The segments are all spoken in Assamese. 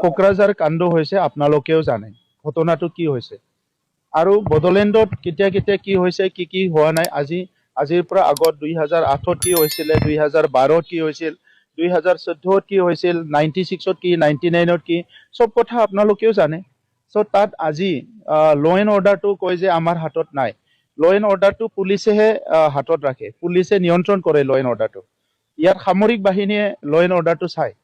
কোকৰাঝাৰ কাণ্ড হৈছে আপোনালোকেও জানে ঘটনাটো কি হৈছে আৰু বড়োলেণ্ডত কেতিয়া কেতিয়া কি হৈছে কি হোৱা নাই আজিৰ পৰা আগত 2008ত কি হৈছিল 2012ত কি হৈছিল 2014ত কি হৈছিল 96ত কি 99ত কি সব কথা আপোনালোকেও জানে সো তাত আজি ল এণ্ড অৰ্ডাৰটো কয় যে আমাৰ হাতত নাই ল এণ্ড অৰ্ডাৰটো পুলিচেহে হাতত ৰাখে পুলিচে নিয়ন্ত্ৰণ কৰে ল এণ্ড অৰ্ডাৰটো ইয়াত সামৰিক বাহিনীয়ে ল এণ্ড অৰ্ডাৰটো চায়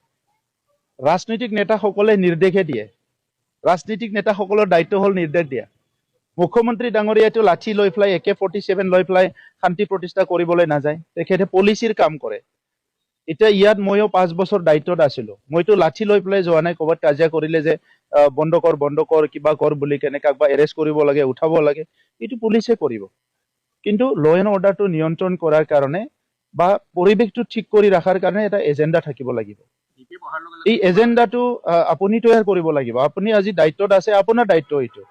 ৰাজনৈতিক নেতাসকলে নিৰ্দেশে দিয়ে ৰাজনৈতিক নেতাসকলৰ দায়িত্ব হ'ল নিৰ্দেশ দিয়া মুখ্যমন্ত্ৰী ডাঙৰীয়াটো লাঠি লৈ পেলাই AK-47 লৈ পেলাই শান্তি প্ৰতিষ্ঠা কৰিবলৈ নাযায় তেখেতে পলিচিৰ কাম কৰে এতিয়া ইয়াত ময়ো 5 বছৰ দায়িত্বত আছিলো মইতো লাঠি লৈ পেলাই যোৱা নাই ক'ৰবাত কাজিয়া কৰিলে যে বন্ধ কৰ কিবা কৰ বুলি কেনেকাক বা এৰেষ্ট কৰিব লাগে উঠাব লাগে এইটো পুলিচে কৰিব কিন্তু ল এণ্ড অৰ্ডাৰটো নিয়ন্ত্ৰণ কৰাৰ কাৰণে বা পৰিৱেশটো ঠিক কৰি ৰাখাৰ কাৰণে এটা এজেণ্ডা থাকিব লাগিব এই এজেণ্ডাটো আপুনি তৈয়াৰ কৰিব লাগিব আপুনি আজি দায়িত্বত আছে আপোনাৰ দায়িত্ব এইটো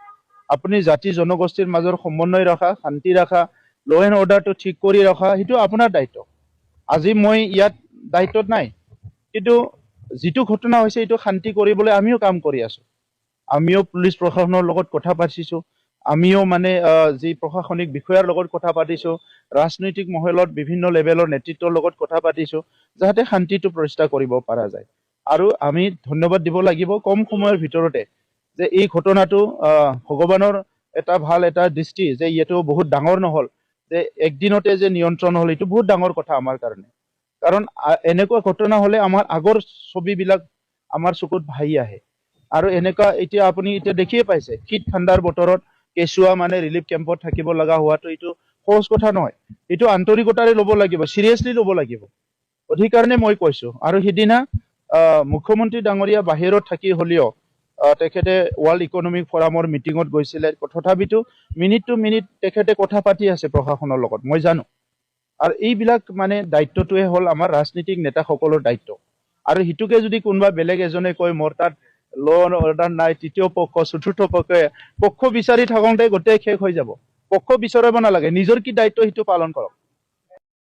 আপুনি জাতি জনগোষ্ঠীৰ মাজৰ সমন্বয় ৰখা শান্তি ৰখা ল এণ্ড অৰ্ডাৰটো ঠিক কৰি ৰখা সেইটো আপোনাৰ দায়িত্ব আজি মই ইয়াত দায়িত্বত নাই কিন্তু যিটো ঘটনা হৈছে এইটো শান্তি কৰিবলৈ আমিও কাম কৰি আছো আমিও পুলিচ প্ৰশাসনৰ লগত কথা পাতিছো আমিও মানে যি প্ৰশাসনিক বিষয়াৰ লগত কথা পাতিছো ৰাজনৈতিক মহলত বিভিন্ন লেভেলৰ নেতৃত্বৰ লগত কথা পাতিছো যাতে শান্তিটো প্ৰতিষ্ঠা কৰিব পৰা যায় আৰু আমি ধন্যবাদ দিব লাগিব কম সময়ৰ ভিতৰতে যে এই ঘটনাটো ভগৱানৰ এটা ভাল এটা দৃষ্টি যে ইয়াটো বহুত ডাঙৰ নহল যে একদিনতে যে নিয়ন্ত্ৰণ হ'ল এইটো বহুত ডাঙৰ কথা আমাৰ কাৰণে কাৰণ এনেকুৱা ঘটনা হলে আমাৰ আগৰ ছবিবিলাক আমাৰ চকুত ভাহি আহে আৰু এনেকুৱা এতিয়া আপুনি এতিয়া দেখিয়ে পাইছে শীত ঠাণ্ডাৰ বতৰত কেঁচুৱা মানে ৰিলিফ কেম্পত থাকিব লগা হোৱাটো এইটো সহজ কথা নহয় এইটো আন্তৰিকতাৰে ল'ব লাগিব চিৰিয়াছলি ল'ব লাগিব অধিকাৰণে মই কৈছো আৰু সিদিনা মুখ্যমন্ত্ৰী ডাঙৰীয়া বাহিৰত থাকি হলেও তেখেতে ৱৰ্ল্ড ইকনমিক ফৰামৰ মিটিঙত গৈছিলে তথাপিতো মিনিট টু মিনিট তেখেতে কথা পাতি আছে প্ৰশাসনৰ লগত মই জানো আৰু এইবিলাক মানে দায়িত্বটোৱে হ'ল আমাৰ ৰাজনীতিক নেতাসকলৰ দায়িত্ব আৰু হিতুকে যদি কোনোবা বেলেগ এজনে কয় মোৰ তাত ল এণ্ড অৰ্ডাৰ নাই তৃতীয় পক্ষ চতুৰ্থ পক্ষ বিচাৰি থাকোঁতে গোটেই শেষ হৈ যাব পক্ষ বিচাৰিব নালাগে নিজৰ কি দায়িত্ব সেইটো পালন কৰক